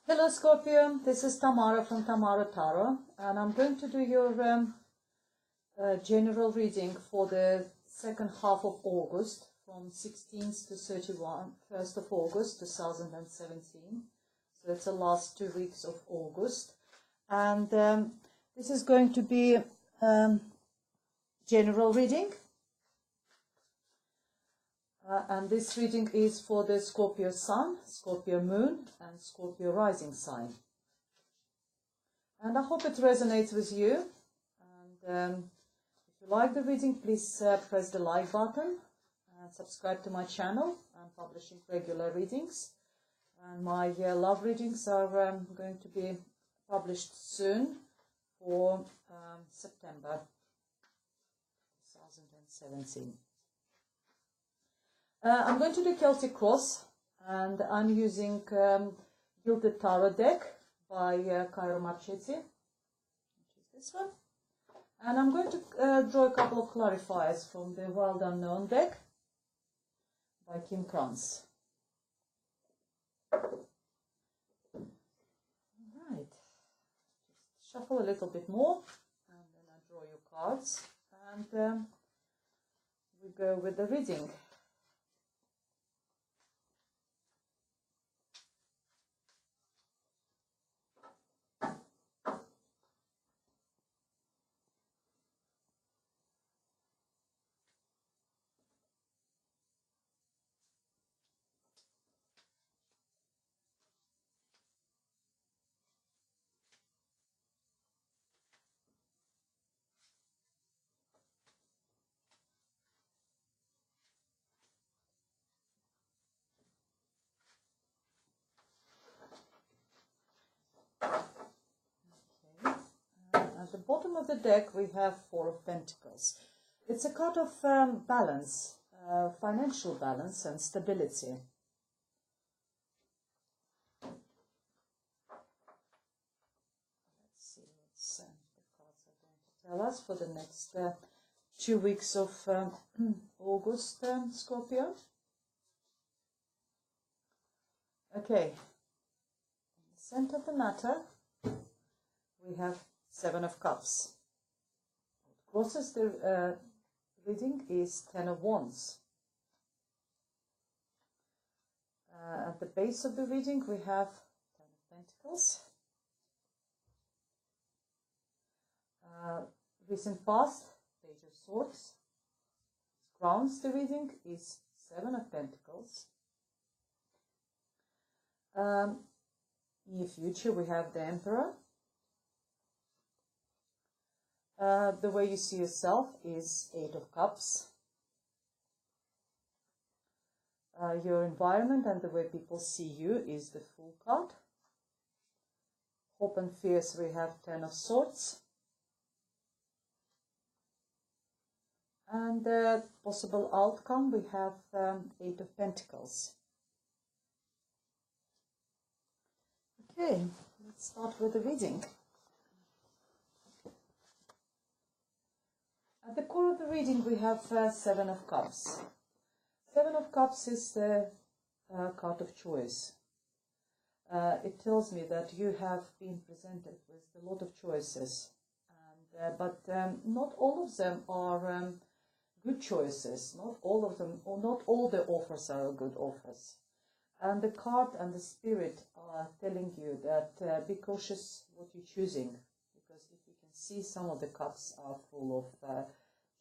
Hello Scorpio, this is Tamara from Tamara Tarot, and I'm going to do your general reading for the second half of August, from 16th to 1st of August 2017. So it's the last 2 weeks of August, and this is going to be general reading. And this reading is for the Scorpio Sun, Scorpio Moon, and Scorpio Rising sign. And I hope it resonates with you. And if you like the reading, please press the like button and subscribe to my channel. I'm publishing regular readings. And my love readings are going to be published soon for September 2017. I'm going to do Celtic Cross, and I'm using Gilded Tarot deck by Cairo Marchetti, which is this one. And I'm going to draw a couple of clarifiers from the Wild Unknown deck by Kim Kranz. Right. Just shuffle a little bit more, and then I draw your cards, and we go with the reading. At the bottom of the deck we have Four of Pentacles. It's a card of balance, financial balance and stability. Let's see what the cards are going to tell us for the next 2 weeks of August, Scorpio. Okay, in the center of the matter we have Seven of Cups. What crosses the reading is Ten of Wands. At the base of the reading we have Ten of Pentacles. Recent past, Page of Swords. Grounds the reading is Seven of Pentacles. Near future we have the Emperor. The way you see yourself is Eight of Cups. Your environment and the way people see you is the Fool card. Hope and fears we have Ten of Swords. And possible outcome we have Eight of Pentacles. Okay, let's start with the reading. At the core of the reading we have Seven of Cups. Seven of Cups is the card of choice. It tells me that you have been presented with a lot of choices, and, but not all of them are good choices. Not all of them, or not all the offers are good offers. And the card and the spirit are telling you that be cautious what you're choosing. Because if you can see, some of the cups are full of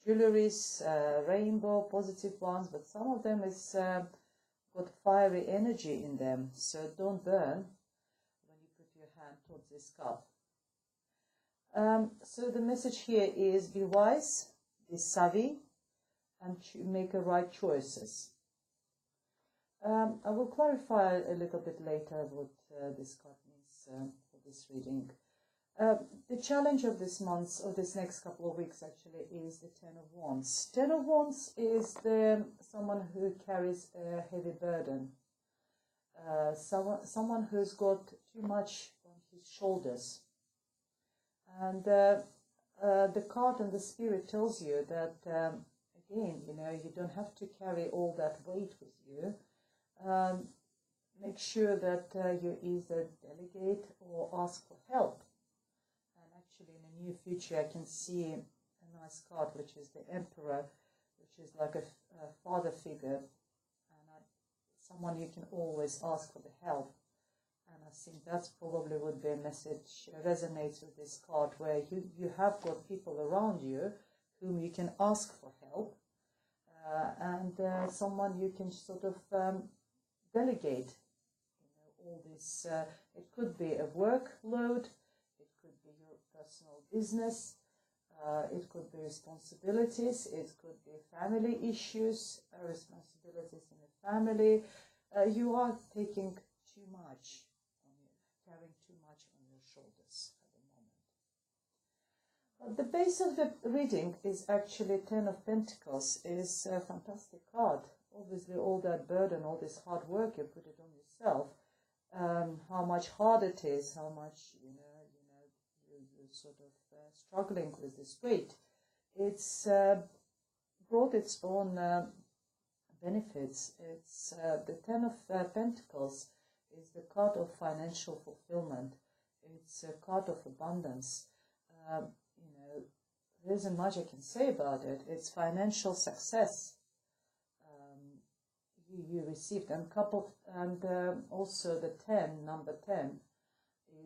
jewelries, rainbow, positive ones, but some of them is got fiery energy in them. So don't burn when you put your hand towards this cup. So the message here is be wise, be savvy, and make the right choices. I will clarify a little bit later what this card means for this reading. The challenge of this month, or this next couple of weeks actually, is the Ten of Wands. Ten of Wands is someone who carries a heavy burden. Someone who's got too much on his shoulders. And the card and the spirit tells you that, again, you know, you don't have to carry all that weight with you. make sure that you either delegate or ask for help. And actually in the near future I can see a nice card, which is the Emperor, which is like a father figure, and someone you can always ask for the help. And I think that's probably would be a message resonates with this card, where you have got people around you whom you can ask for help, and someone you can sort of delegate. All this, it could be a workload, it could be your personal business, it could be responsibilities, it could be family issues, responsibilities in the family. You are taking too much on you, carrying too much on your shoulders at the moment. The base of the reading is actually Ten of Pentacles. It is a fantastic card. Obviously, all that burden, all this hard work, you put it on yourself. How much hard it is, how much you're sort of struggling with this weight. It's brought its own benefits. It's the Ten of Pentacles is the card of financial fulfillment. It's a card of abundance. There isn't much I can say about it. It's financial success. You received, and also the 10, number 10,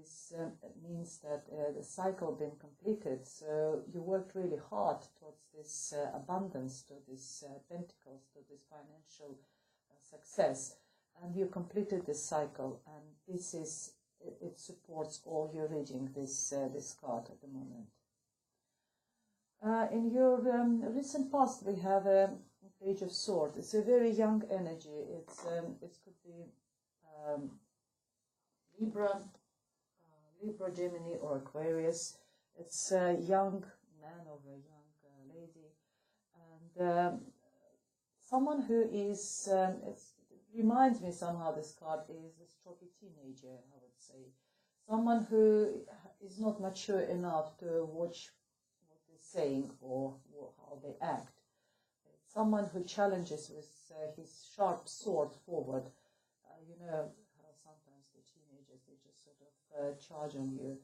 is means that the cycle been completed. So you worked really hard towards this abundance, to this pentacles, to this financial success, and you completed this cycle. And this is it supports all your reading. This card at the moment. In your recent past, we have a Page of Swords. It's a very young energy. It could be Libra, Gemini, or Aquarius. It's a young man or a young lady, and someone who is. It reminds me somehow. This card is a stroppy teenager, I would say. Someone who is not mature enough to watch what they're saying or how they act. Someone who challenges with his sharp sword forward. You know how sometimes the teenagers, they just sort of charge on you.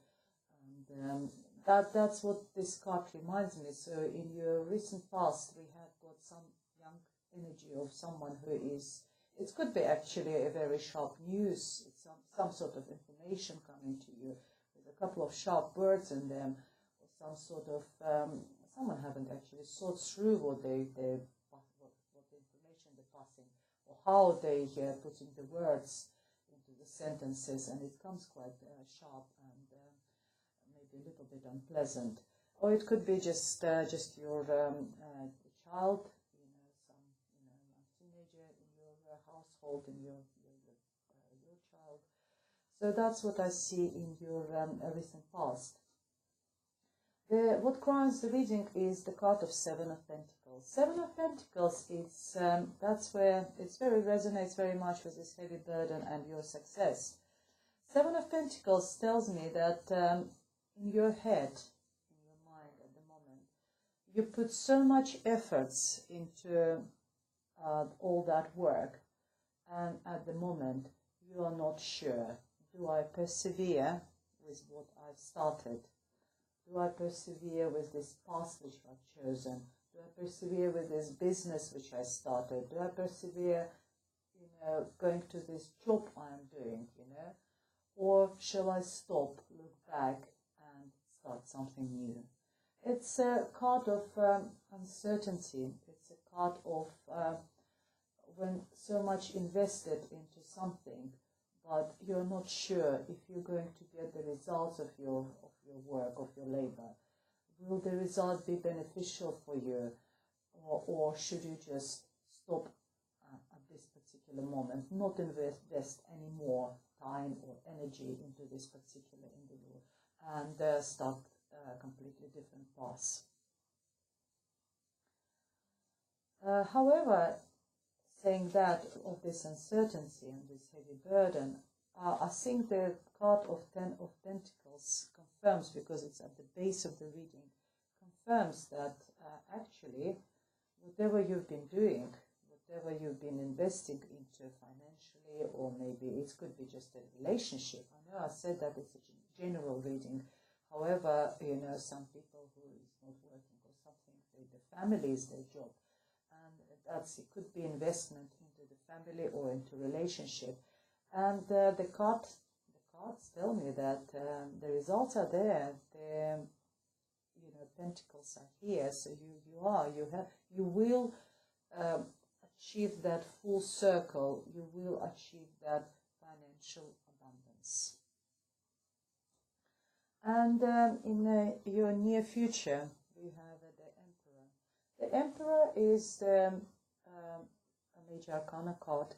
And that's what this card reminds me. So in your recent past, we have got some young energy of someone who is, it could be actually a very sharp news, it's some sort of information coming to you with a couple of sharp words in them, or some sort of, someone haven't actually thought through what the information they're passing, or how they putting the words into the sentences, and it comes quite sharp and maybe a little bit unpleasant. Or it could be just your child, some teenager in your household, in your child. So that's what I see in your recent past. What crowns the reading is the card of Seven of Pentacles. Seven of Pentacles, it's that's where it resonates very much with this heavy burden and your success. Seven of Pentacles tells me that in your head, in your mind at the moment, you put so much efforts into all that work, and at the moment you are not sure. Do I persevere with what I've started? Do I persevere with this path which I've chosen? Do I persevere with this business which I started? Do I persevere, going to this job I'm doing, Or shall I stop, look back, and start something new? It's a card of uncertainty. It's a card of when so much invested into something, but you're not sure if you're going to get the results of your work, of your labor. Will the result be beneficial for you, or should you just stop at this particular moment, not invest any more time or energy into this particular individual, and start a completely different path? However, saying that, of this uncertainty and this heavy burden, I think the card of Ten of Pentacles confirms, because it's at the base of the reading, confirms that actually whatever you've been doing, whatever you've been investing into financially, or maybe it could be just a relationship. I know I said that it's a general reading. However, you know, some people who is not working or something, the family is their job. And it could be investment into the family or into relationship. And the cards tell me that the results are there. The pentacles are here. So you will achieve that full circle. You will achieve that financial abundance. And in your near future, we have the Emperor. The Emperor is a major arcana card,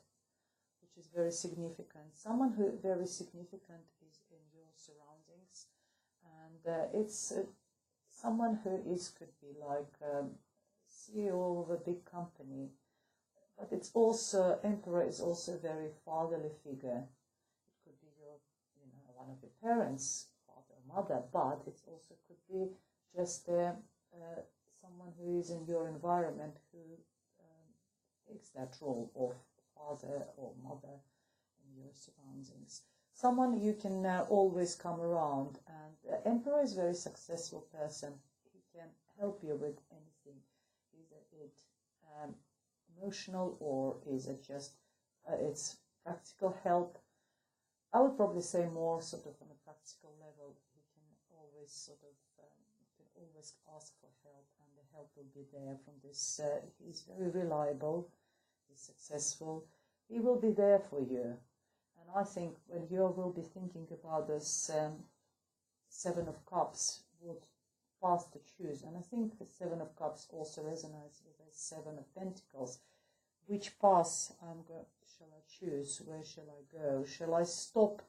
which is very significant. Someone who very significant is in your surroundings, and it's someone who could be like CEO of a big company, but it's also Emperor is also a very fatherly figure. It could be your, one of your parents, father or mother, but it also could be just someone who is in your environment who takes that role of father or mother in your surroundings. Someone you can always come around, and the Emperor is a very successful person. He can help you with anything. Is it emotional, or is it just it's practical help? I would probably say more sort of on a practical level. He can always always ask for help, and the help will be there from this. He's very reliable. He's successful. He will be there for you. And I think when you will be thinking about this Seven of Cups, what path to choose. And I think the Seven of Cups also resonates with the Seven of Pentacles. Which path shall I choose? Where shall I go? Shall I stop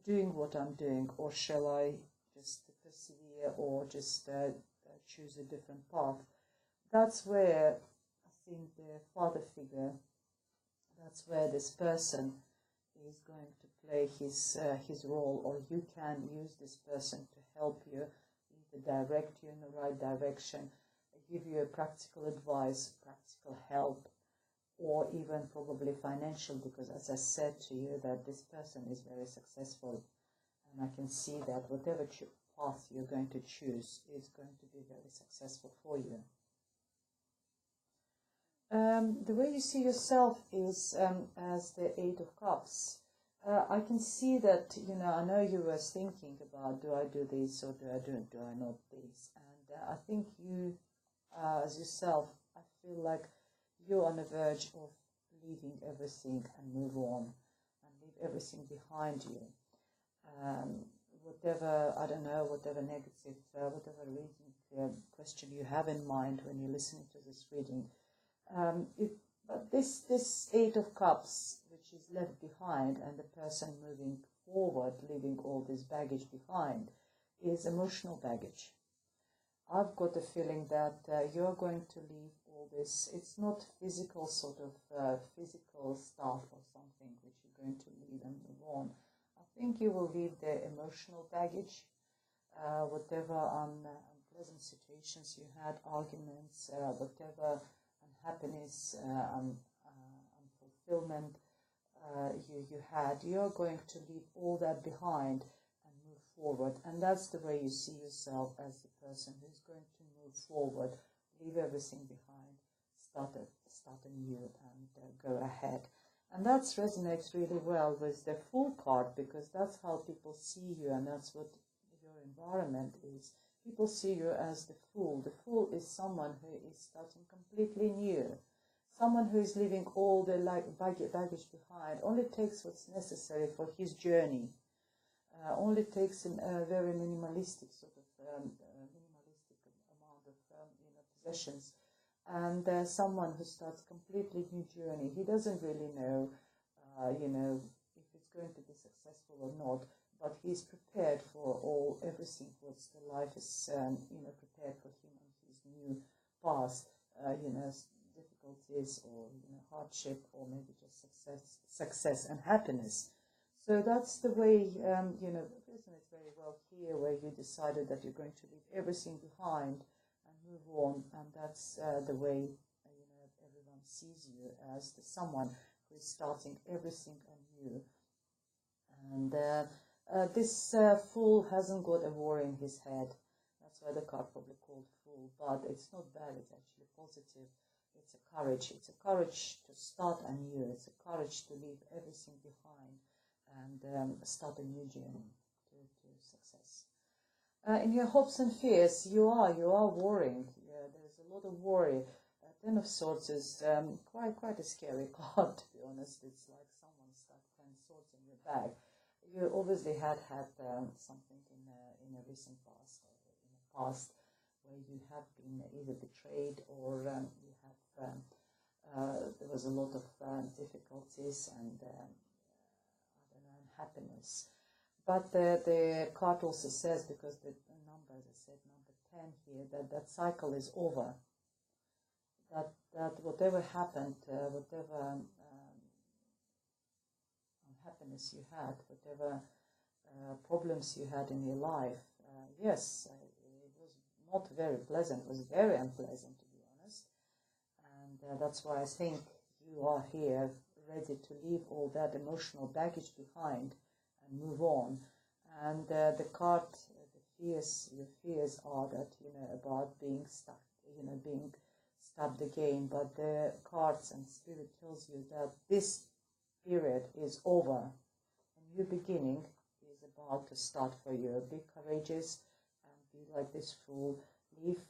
doing what I'm doing, or shall I just persevere, or just choose a different path? That's where I think the father figure, that's where this person is going to play his role, or you can use this person to help you, either direct you in the right direction, give you a practical advice, practical help, or even probably financial, because as I said to you, that this person is very successful, and I can see that whatever path you're going to choose is going to be very successful for you. The way you see yourself is as the Eight of Cups. I can see that, I know you were thinking about, do I do this or do I not this? And I think you, as yourself, I feel like you're on the verge of leaving everything and move on and leave everything behind you. Whatever, I don't know, whatever negative, whatever reading question you have in mind when you're listening to this reading, but this Eight of Cups, which is left behind, and the person moving forward, leaving all this baggage behind, is emotional baggage. I've got the feeling that you're going to leave all this. It's not physical sort of physical stuff or something which you're going to leave and move on. I think you will leave the emotional baggage, whatever unpleasant situations you had, arguments, whatever unhappiness, unfulfillment you had, you're going to leave all that behind and move forward. And that's the way you see yourself, as the person who's going to move forward, leave everything behind, start anew, and go ahead. And that resonates really well with the Fool card, because that's how people see you, and that's what your environment is. People see you as the Fool. The Fool is someone who is starting completely new, someone who is leaving all the baggage behind, only takes what's necessary for his journey, only takes a very minimalistic sort of minimalistic amount of possessions, and someone who starts completely new journey. He doesn't really know, if it's going to be successful or not, but he's prepared for everything what the life is, prepared for him on his new path, difficulties or hardship, or maybe just success and happiness. So that's the way, resonates very well here, where you decided that you're going to leave everything behind and move on, and that's the way, everyone sees you as the someone who is starting everything anew. And this fool hasn't got a war in his head. That's why the card probably called fool, but it's not bad, it's actually positive. It's a courage. It's a courage to start anew. It's a courage to leave everything behind and start a new journey to success. In your hopes and fears, you are worrying. Yeah, there's a lot of worry. Ten of Swords is quite a scary card, to be honest. It's like someone stuck 10 swords in your bag. You obviously had something in a recent past, in the past, where you have been either betrayed or you have there was a lot of difficulties and I don't know, unhappiness. But the card also says, because the number, as I said, number 10 here, that cycle is over. That whatever happened, whatever unhappiness you had, whatever problems you had in your life, yes, it was not very pleasant. It was very unpleasant, to be honest. And that's why I think you are here, ready to leave all that emotional baggage behind and move on. And the card, your fears are that, about being stuck, being stabbed again. But the cards and spirit tells you that this period is over. A new beginning is about to start for you. Be courageous and be like this fool. Leave,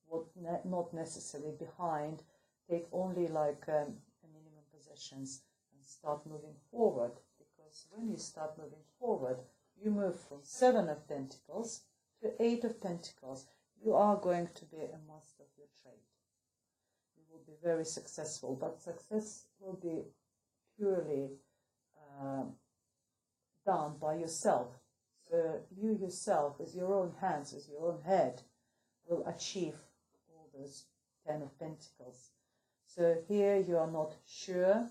what not necessarily behind. Take only like a minimum possessions and start moving forward. Because when you start moving forward, you move from 7 of Pentacles to 8 of Pentacles. You are going to be a master of your trade. You will be very successful, but success will be purely done by yourself. So you yourself, with your own hands, with your own head, will achieve all those 10 of Pentacles. So here you are not sure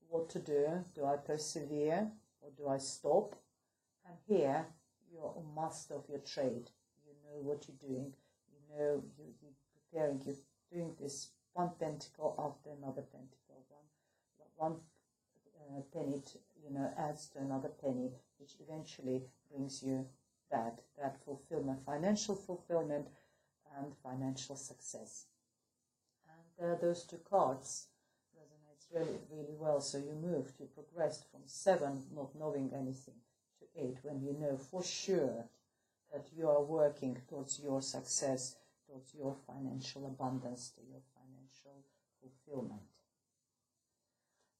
what to do. Do I persevere or do I stop? And here you are a master of your trade. You know what you're doing. You know you're preparing. You're doing this one pentacle after another pentacle. One penny adds to another penny, which eventually brings you that fulfillment, financial fulfillment and financial success. And those two cards resonates really, really well. So you moved, you progressed from 7, not knowing anything, to 8, when you know for sure that you are working towards your success, towards your financial abundance, to your financial fulfillment.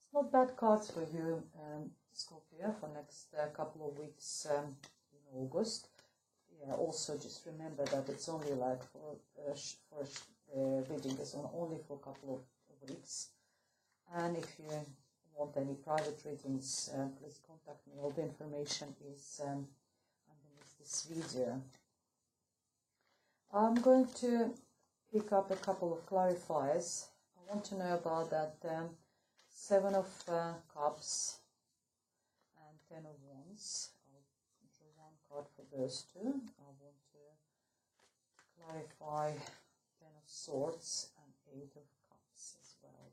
It's not bad cards for you, Scorpio, for next couple of weeks in August. Yeah, also just remember that it's only like for reading is only for a couple of weeks. And if you want any private readings, please contact me. All the information is underneath this video. I'm going to pick up a couple of clarifiers. I want to know about that 7 of Cups and 10 of Wands. I'll draw one card for those two. I want to clarify 10 of Swords and 8 of Cups as well.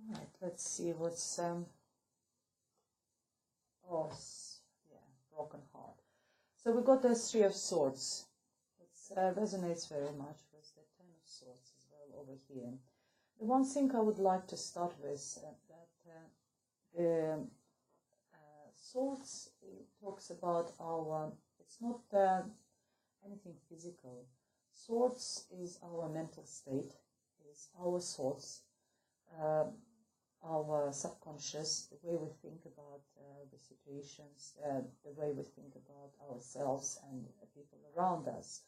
Alright, let's see what's broken heart. So we got the 3 of Swords. It resonates very much with the 10 of Swords as well over here. The one thing I would like to start with, that the Swords talks about our, it's not anything physical. Swords is our mental state, is our thoughts, our subconscious, the way we think about the situations, the way we think about ourselves and the people around us.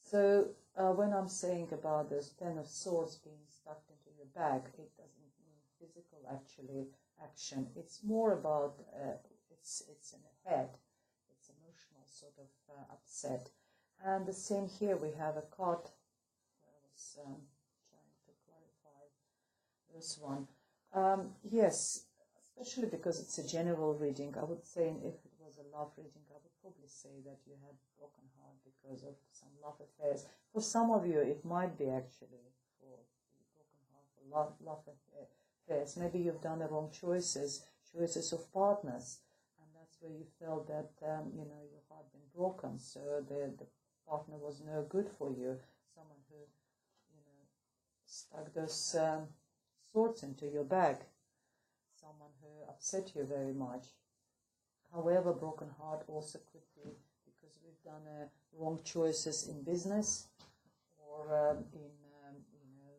So when I'm saying about this 10 of Swords being stuck into your bag, it doesn't mean physical action. It's more about, it's in the head. It's emotional sort of upset. And the same here, we have a card. I was trying to clarify this one. Yes, especially because it's a general reading. I would say if it was a love reading, I would probably say that you had broken heart because of some love affairs. For some of you, it might be actually for love affairs. Maybe you've done the wrong choices of partners, and that's where you felt that you know, your heart been broken. So the partner was no good for you. Someone who, you know, stuck those swords into your bag. Someone who upset you very much. However, broken heart also could be because we've done wrong choices in business or in you know,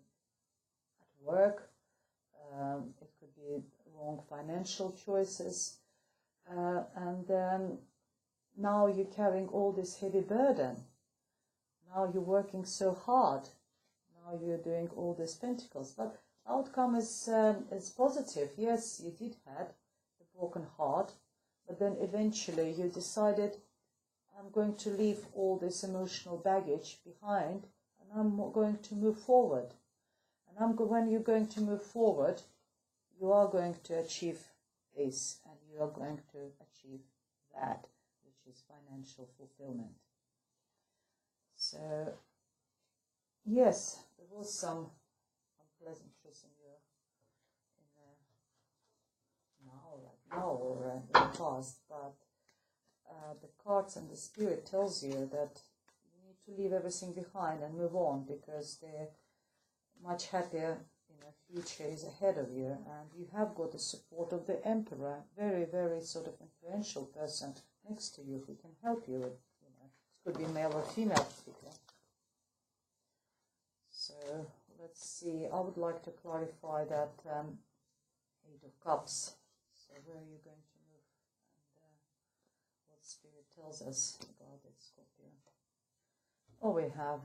at work. It could be wrong financial choices, and now you're carrying all this heavy burden. Now you're working so hard. Now you're doing all these pentacles, but outcome is positive. Yes, you did have the broken heart, but then eventually you decided, I'm going to leave all this emotional baggage behind, and I'm going to move forward. And when you're going to move forward, you are going to achieve this, and you are going to achieve that, which is financial fulfillment. So, yes, there was some unpleasantness in now or in the past, but the cards and the spirit tells you that you need to leave everything behind and move on, because they're much happier, you know, future is ahead of you, and you have got the support of the Emperor, very, very sort of influential person next to you who can help you with, you know, it could be male or female speaker. So let's see, I would like to clarify that Eight of Cups. So where are you going to move, and what Spirit tells us about it, Scorpio? Oh, we have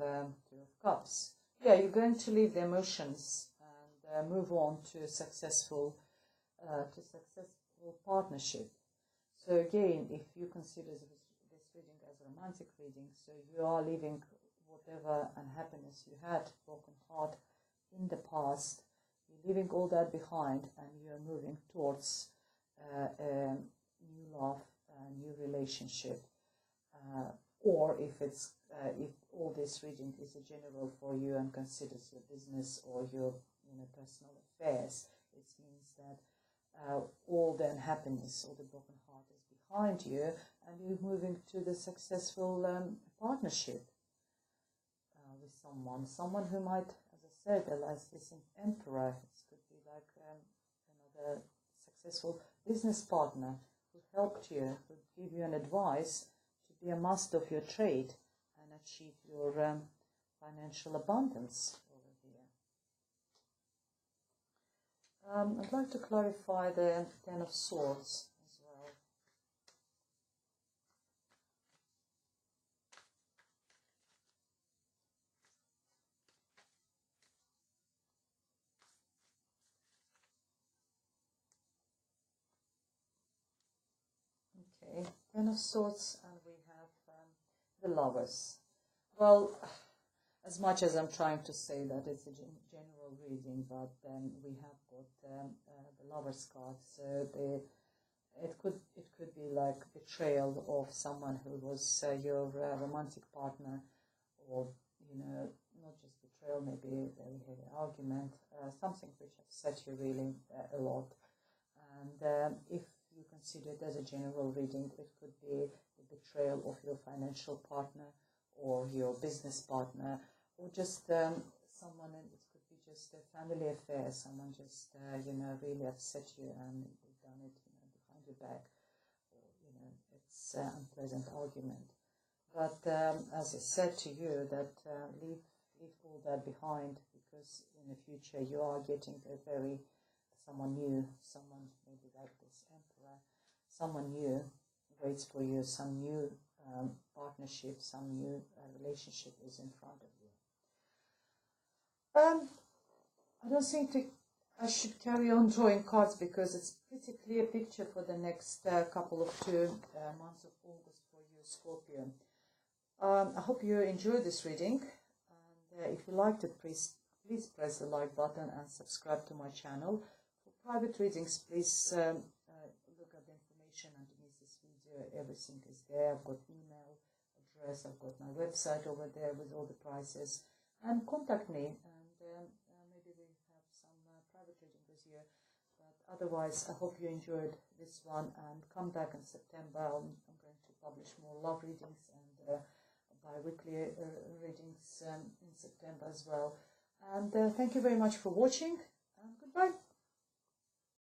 Two of Cups. Yeah, you're going to leave the emotions and move on to successful partnership. So again, if you consider this reading as a romantic reading, so you are leaving whatever unhappiness you had, broken heart in the past, you're leaving all that behind, and you're moving towards new love, new relationship, or if it's if all this reading is a general for you and considers your business or your, you know, personal affairs, it means that all the unhappiness or the broken heart is behind you, and you're moving to the successful partnership with someone who might, as I said, as this Emperor, it could be like another successful business partner who helped you, who give you an advice to be a master of your trade and achieve your financial abundance over here. I'd like to clarify the Ten of Swords as well. Okay, Ten of Swords, and we have the Lovers. Well, as much as I'm trying to say that it's a general reading, but then we have got the Lovers card. So it could be like betrayal of someone who was your romantic partner, or, you know, not just betrayal, maybe a very heavy argument, something which upset you really a lot. And if you consider it as a general reading, it could be the betrayal of your financial partner or your business partner, or just someone, and it could be just a family affair, someone just, you know, really upset you and you've done it, you know, behind your back, or, you know, it's an unpleasant argument. But as I said to you, that leave all that behind, because in the future you are getting someone new, someone maybe like this Emperor, someone new waits for you, some new partnership, some new relationship is in front of you. I don't think I should carry on drawing cards, because it's pretty clear picture for the next couple of 2 months of August for you, Scorpio. I hope you enjoyed this reading, and if you liked it, please press the like button and subscribe to my channel. For private readings, please look at the information underneath this video. Everything is there. I've got email address, I've got my website over there with all the prices, and contact me, and maybe we have some otherwise, I hope you enjoyed this one, and come back in September. I'm going to publish more love readings and bi-weekly readings in September as well. And thank you very much for watching.